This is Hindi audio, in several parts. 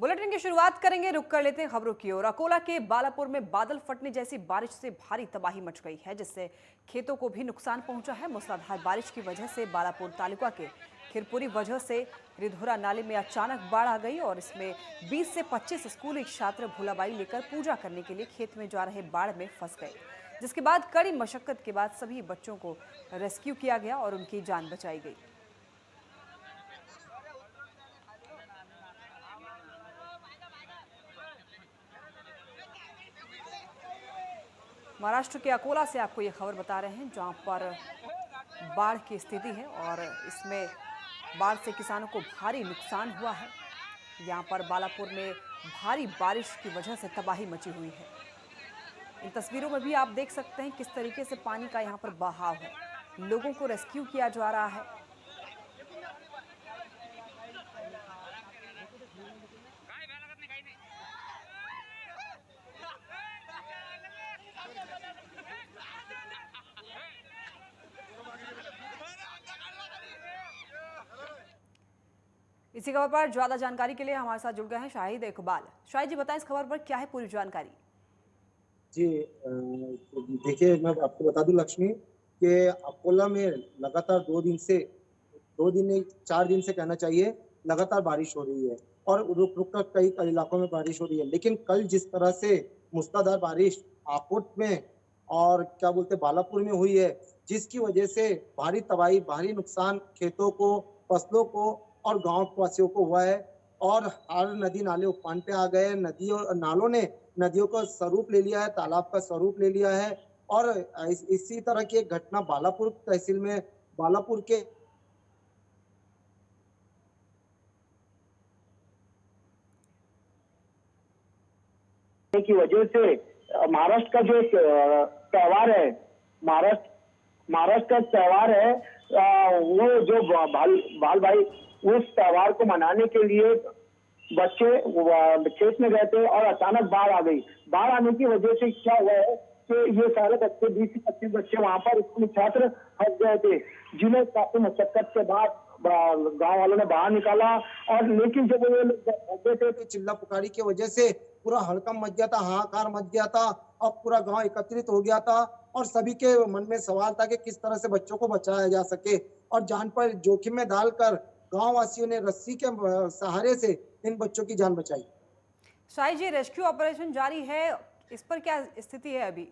बुलेटिन की शुरुआत करेंगे, रुक कर लेते हैं खबरों की ओर। अकोला के बालापुर में बादल फटने जैसी बारिश से भारी तबाही मच गई है, जिससे खेतों को भी नुकसान पहुंचा है। मूसलाधार बारिश की वजह से बालापुर तालुका के खिरपुरी वजह से रिधोरा नाले में अचानक बाढ़ आ गई और इसमें 20 से 25 स्कूली छात्र भोलाबाई लेकर पूजा करने के लिए खेत में जा रहे बाढ़ में फंस गए, जिसके बाद कड़ी मशक्कत के बाद सभी बच्चों को रेस्क्यू किया गया और उनकी जान बचाई गई। महाराष्ट्र के अकोला से आपको ये खबर बता रहे हैं, जहां पर बाढ़ की स्थिति है और इसमें बाढ़ से किसानों को भारी नुकसान हुआ है। यहां पर बालापुर में भारी बारिश की वजह से तबाही मची हुई है। इन तस्वीरों में भी आप देख सकते हैं किस तरीके से पानी का यहां पर बहाव है। लोगों को रेस्क्यू किया जा रहा है। इसी खबर पर ज्यादा जानकारी के लिए हमारे साथ जुड़ गए हैं शाहिद इकबाल। शाहिद जी, बताएं इस खबर पर क्या है पूरी जानकारी। जी देखिए, मैं आपको बता दूं लक्ष्मी कि अकोला में लगातार 2 दिन नहीं 4 दिन से कहना चाहिए लगातार बारिश हो रही है और रुक रुक कर कई कई इलाकों में बारिश हो रही है। लेकिन कल जिस तरह से मूसलाधार बारिश आकोट में और क्या बोलते बालापुर में हुई है, जिसकी वजह से भारी तबाही भारी नुकसान खेतों को, फसलों को और गांव वासियों को हुआ है और हर नदी नाले उफान पे आ गए। नदियों नालों ने नदियों का स्वरूप ले लिया है, तालाब का स्वरूप ले लिया है। और इसी तरह की एक घटना बालापुर तहसील में बालापुर के की वजह से महाराष्ट्र का जो त्योहार है, महाराष्ट्र का त्योहार है, वो जो बाल भाई उस त्योहार को मनाने के लिए बच्चे खेत में गए थे और अचानक बाढ़ आ गई। बाढ़ आने की वजह से क्या हुआ है कि ये सारे बच्चे 20 से 25 बच्चे वहां पर स्कूली छात्र फंस गए थे, जिन्हें काफी मशक्कत के बाद गांव वालों ने बाहर निकाला। और लेकिन जब वो लोग फंसे थे तो चिल्ला पुकारी की वजह से पूरा हड़कंप मच गया था, हाहाकार मच गया था और पूरा गांव एकत्रित हो गया था और सभी के मन में सवाल था कि किस तरह से बच्चों को बचाया जा सके। और जान पर जोखिम में डालकर गांव वासियों ने रस्सी के सहारे से इन बच्चों की जान बचाई। शाहिद जी, रेस्क्यू ऑपरेशन जारी है, इस पर क्या स्थिति है अभी?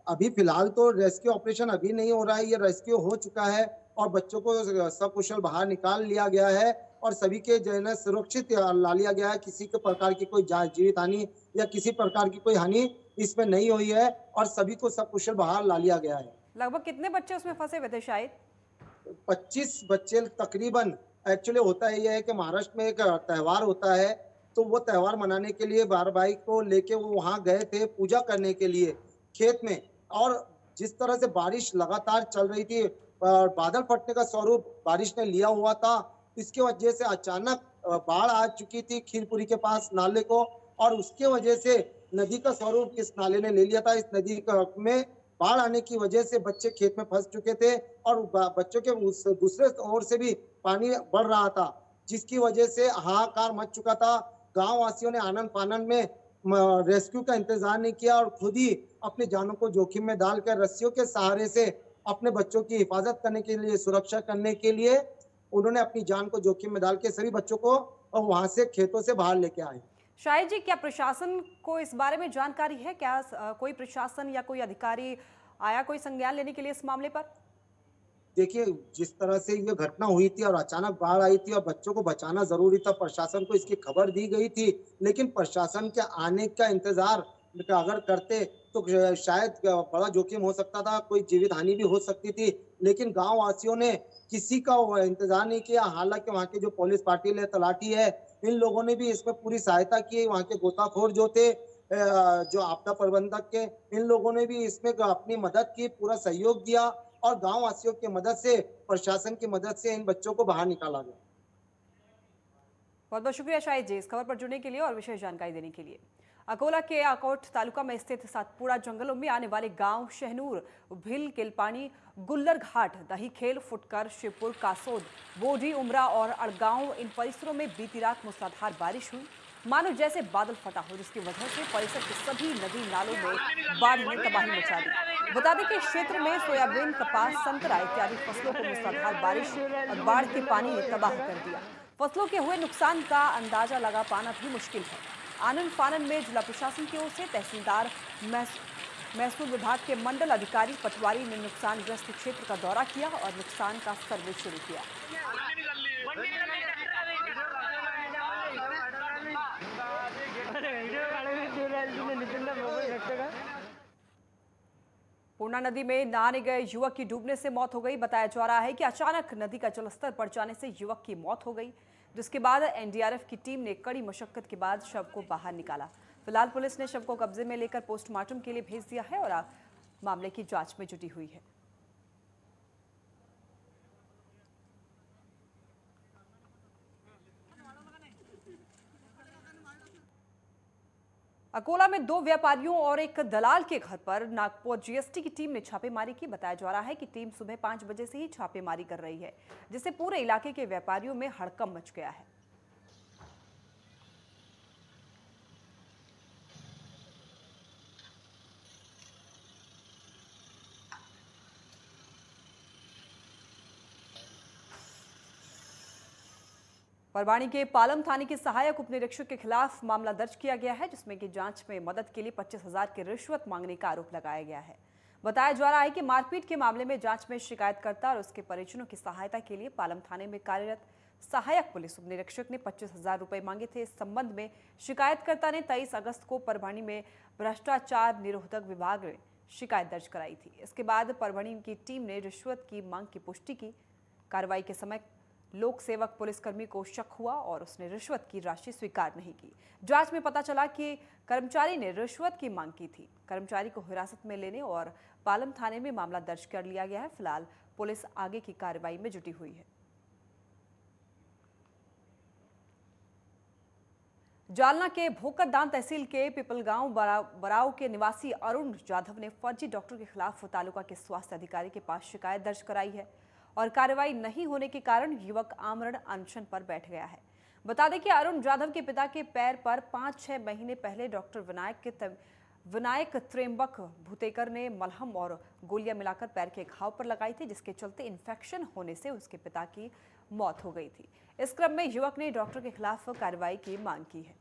अभी फिलहाल तो रेस्क्यू ऑपरेशन अभी नहीं हो रहा है, ये रेस्क्यू हो चुका है और बच्चों को सकुशल बाहर निकाल लिया गया है और सभी के जो है ना सुरक्षित ला लिया गया है। किसी के प्रकार की कोई जीवित हानि या किसी प्रकार की कोई हानि इसमें नहीं हुई है और सभी को सकुशल बाहर ला लिया गया है। लगभग कितने बच्चे उसमें फंसे हुए थे शायद? 25 बच्चे तकरीबन। एक्चुअली होता है यह है कि महाराष्ट्र में एक त्योहार होता है, तो वो त्योहार मनाने के लिए बार भाई को लेके वो वहां गए थे पूजा करने के लिए खेत में। और जिस तरह से बारिश लगातार चल रही थी, बादल फटने का स्वरूप बारिश ने लिया हुआ था, इसके वजह से अचानक बाढ़ आ चुकी थी खीरपुरी के पास नाले को और उसके वजह से नदी का स्वरूप इस नाले ने ले लिया था। इस नदी में बाढ़ आने की वजह से बच्चे खेत में फंस चुके थे और बच्चों के दूसरे ओर से भी पानी बढ़ रहा था, जिसकी वजह से हाहाकार मच चुका था। गांव वासियों ने आनंद फानंद में रेस्क्यू का इंतजार नहीं किया और खुद ही अपनी जानों को जोखिम में डालकर रस्सियों के सहारे से अपने बच्चों की हिफाजत करने के लिए, सुरक्षा करने के लिए उन्होंने अपनी जान को जोखिम में डाल के सभी बच्चों को वहां से खेतों से बाहर लेके आए। शाहिद जी, क्या प्रशासन को इस बारे में जानकारी है? क्या कोई प्रशासन या कोई अधिकारी आया कोई संज्ञान लेने के लिए इस मामले पर? देखिए, जिस तरह से ये घटना हुई थी और अचानक बाढ़ आई थी और बच्चों को बचाना जरूरी था, प्रशासन को इसकी खबर दी गई थी, लेकिन प्रशासन के आने का इंतजार अगर करते तो शायद बड़ा जोखिम हो सकता था, कोई जीवित हानि भी हो सकती थी। लेकिन गांव वासियों ने किसी का इंतजार नहीं किया। हालांकि वहां की जो पुलिस पार्टी है, तलाठी है, इन लोगों ने भी इसमें पूरी सहायता की। वहां के गोताखोर जो थे, जो आपदा प्रबंधक के, इन लोगों ने भी इसमें अपनी मदद की, पूरा सहयोग दिया और गांव वासियों की मदद से, प्रशासन की मदद से इन बच्चों को बाहर निकाला गया। बहुत बहुत शुक्रिया शाहिद जी इस खबर पर जुड़ने के लिए और विशेष जानकारी देने के लिए। अकोला के आकोट तालुका में स्थित सातपुड़ा जंगलों में आने वाले गांव शहनूर, भिल, किलपानी, गुल्लर घाट, दही खेल, फुटकर, शिवपुर, कासोद, बोडी, उमरा और अड़गांव, इन परिसरों में बीती रात मूसलाधार बारिश हुई। मानो जैसे बादल फटा हो, जिसकी वजह से परिसर के सभी नदी नालों में बाढ़ ने तबाही मचा दी। बता दें कि क्षेत्र में सोयाबीन, कपास, संतरा इत्यादि फसलों को मूसलाधार बारिश और बाढ़ के पानी ने तबाह कर दिया। फसलों के हुए नुकसान का अंदाजा लगा पाना भी मुश्किल है। आनन फानन में जिला प्रशासन की ओर से तहसीलदार, महसूल विभाग के मंडल अधिकारी पटवारी ने नुकसानग्रस्त क्षेत्र का दौरा किया और नुकसान का सर्वे शुरू किया। पूर्णा नदी में नहाने गए युवक की डूबने से मौत हो गई। बताया जा रहा है कि अचानक नदी का जलस्तर बढ़ जाने से युवक की मौत हो गई, जिसके बाद एनडीआरएफ की टीम ने कड़ी मशक्कत के बाद शव को बाहर निकाला। फिलहाल पुलिस ने शव को कब्जे में लेकर पोस्टमार्टम के लिए भेज दिया है और मामले की जांच में जुटी हुई है। अकोला में 2 व्यापारियों और एक दलाल के घर पर नागपुर जीएसटी की टीम ने छापेमारी की। बताया जा रहा है कि टीम सुबह 5 बजे से ही छापेमारी कर रही है, जिससे पूरे इलाके के व्यापारियों में हड़कंप मच गया है। परवाणी के पालम थाने के सहायक उप निरीक्षक के खिलाफ मामला दर्ज किया गया है, जिसमें कि जांच में मदद के लिए 25,000 की रिश्वत मांगने का आरोप लगाया गया है। बताया जा रहा है कि मारपीट के मामले में जांच में शिकायतकर्ता और उसके परिजनों की सहायता के लिए पालम थाने में कार्यरत सहायक पुलिस उप निरीक्षक ने 25,000 रुपए मांगे थे। इस संबंध में शिकायतकर्ता ने 23 अगस्त को परभणी में भ्रष्टाचार निरोधक विभाग में शिकायत दर्ज कराई थी। इसके बाद परभणी की टीम ने रिश्वत की मांग की पुष्टि की। कार्रवाई के समय लोक सेवक पुलिसकर्मी को शक हुआ और उसने रिश्वत की राशि स्वीकार नहीं की। जांच में पता चला कि कर्मचारी ने रिश्वत की मांग की थी। कर्मचारी को हिरासत में लेने और पालम थाने में मामला दर्ज कर लिया गया है। फिलहाल पुलिस आगे की कार्रवाई में जुटी हुई है। जालना के भोकरदान तहसील के पिपलगांव बराव के निवासी अरुण जाधव ने फर्जी डॉक्टर के खिलाफ तालुका के स्वास्थ्य अधिकारी के पास शिकायत दर्ज कराई है और कार्रवाई नहीं होने के कारण युवक आमरण अनशन पर बैठ गया है। बता दें कि अरुण जाधव के पिता के पैर पर 5-6 महीने पहले डॉक्टर विनायक त्रेम्बक भूतेकर ने मलहम और गोलियां मिलाकर पैर के घाव पर लगाई थी, जिसके चलते इन्फेक्शन होने से उसके पिता की मौत हो गई थी। इस क्रम में युवक ने डॉक्टर के खिलाफ कार्रवाई की मांग की है।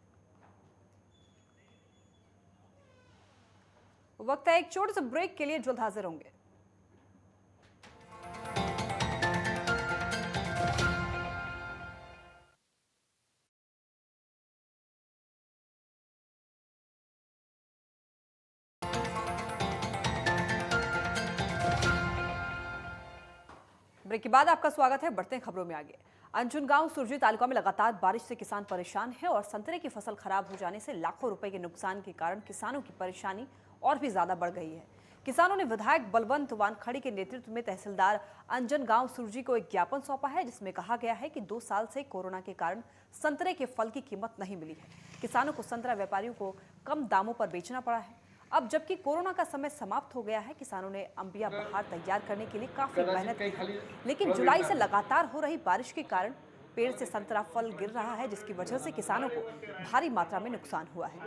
वक्त है एक छोटे से ब्रेक के लिए, जल्द हाजिर होंगे। ब्रेक के बाद आपका स्वागत है। बढ़ते हैं खबरों में आगे। अंजुन गांव सुरजी तालुका में लगातार बारिश से किसान परेशान है और संतरे की फसल खराब हो जाने से लाखों रुपए के नुकसान के कारण किसानों की परेशानी और भी ज्यादा बढ़ गई है। किसानों ने विधायक बलवंत वानखड़ी के नेतृत्व में तहसीलदार अंजन गांव सुरजी को एक ज्ञापन सौंपा है, जिसमें कहा गया है कि 2 साल से कोरोना के कारण संतरे के फल की कीमत नहीं मिली है। किसानों को संतरा व्यापारियों को कम दामों पर बेचना पड़ा है। अब जबकि कोरोना का समय समाप्त हो गया है, किसानों ने अंबिया बहार तैयार करने के लिए काफी मेहनत की, लेकिन जुलाई से लगातार हो रही बारिश के कारण पेड़ से संतरा फल गिर रहा है, जिसकी वजह से किसानों को भारी मात्रा में नुकसान हुआ है।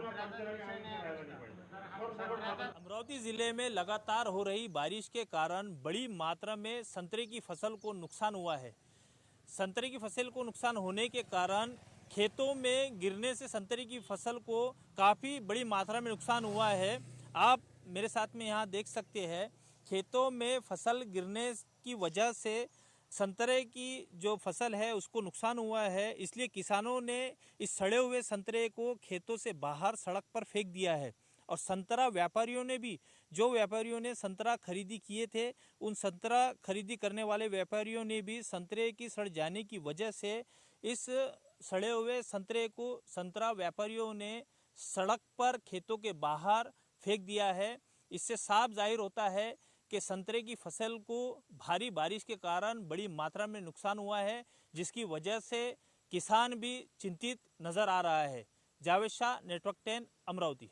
अमरावती जिले में लगातार हो रही बारिश के कारण बड़ी मात्रा में संतरे की फसल को नुकसान हुआ है। संतरे की फसल को नुकसान होने के कारण खेतों में गिरने से संतरे की फसल को काफ़ी बड़ी मात्रा में नुकसान हुआ है। आप मेरे साथ में यहाँ देख सकते हैं, खेतों में फसल गिरने की वजह से संतरे की जो फसल है उसको नुकसान हुआ है। इसलिए किसानों ने इस सड़े हुए संतरे को खेतों से बाहर सड़क पर फेंक दिया है और संतरा व्यापारियों ने भी, जो व्यापारियों ने संतरा खरीदी किए थे, उन संतरा खरीदी करने वाले व्यापारियों ने भी संतरे की सड़ जाने की वजह से इस सड़े हुए संतरे को संतरा व्यापारियों ने सड़क पर खेतों के बाहर फेंक दिया है। इससे साफ जाहिर होता है कि संतरे की फसल को भारी बारिश के कारण बड़ी मात्रा में नुकसान हुआ है, जिसकी वजह से किसान भी चिंतित नज़र आ रहा है। जावेद शाह, नेटवर्क 10, अमरावती।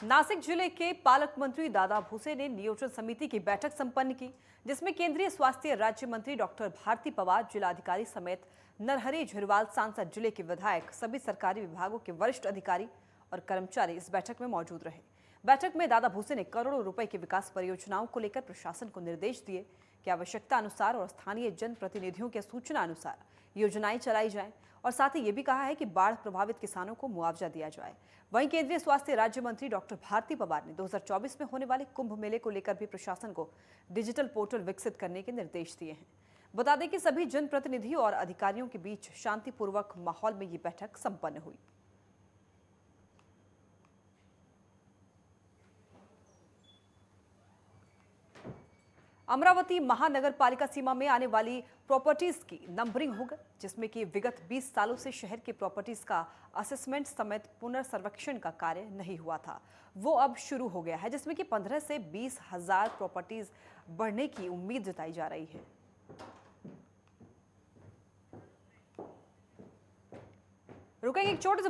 नासिक जिले के पालक मंत्री दादा भूसे ने नियोजन समिति की बैठक संपन्न की, जिसमें केंद्रीय स्वास्थ्य राज्य मंत्री डॉक्टर भारती पवार, जिलाधिकारी समेत नरहरी झिरवाल, सांसद, जिले के विधायक, सभी सरकारी विभागों के वरिष्ठ अधिकारी और कर्मचारी इस बैठक में मौजूद रहे। बैठक में दादा भूसे ने करोड़ों रुपए की विकास परियोजनाओं को लेकर प्रशासन को निर्देश दिए कि आवश्यकता अनुसार और स्थानीय जनप्रतिनिधियों के सूचना अनुसार योजनाएं चलाई जाएं, और साथ ही ये भी कहा है कि बाढ़ प्रभावित किसानों को मुआवजा दिया जाए। वहीं केंद्रीय स्वास्थ्य राज्य मंत्री डॉक्टर भारती पवार ने 2024 में होने वाले कुंभ मेले को लेकर भी प्रशासन को डिजिटल पोर्टल विकसित करने के निर्देश दिए हैं। बता दें कि सभी जनप्रतिनिधियों और अधिकारियों के बीच शांतिपूर्वक माहौल में ये बैठक संपन्न हुई। अमरावती महानगर पालिका सीमा में आने वाली प्रॉपर्टीज की नंबरिंग हो गई, जिसमें कि विगत 20 सालों से शहर की प्रॉपर्टीज का असेसमेंट समेत पुनर्सर्वेक्षण का कार्य नहीं हुआ था, वो अब शुरू हो गया है, जिसमें कि 15 से 20 हजार प्रॉपर्टीज बढ़ने की उम्मीद जताई जा रही है। रुकेंगे एक छोटे से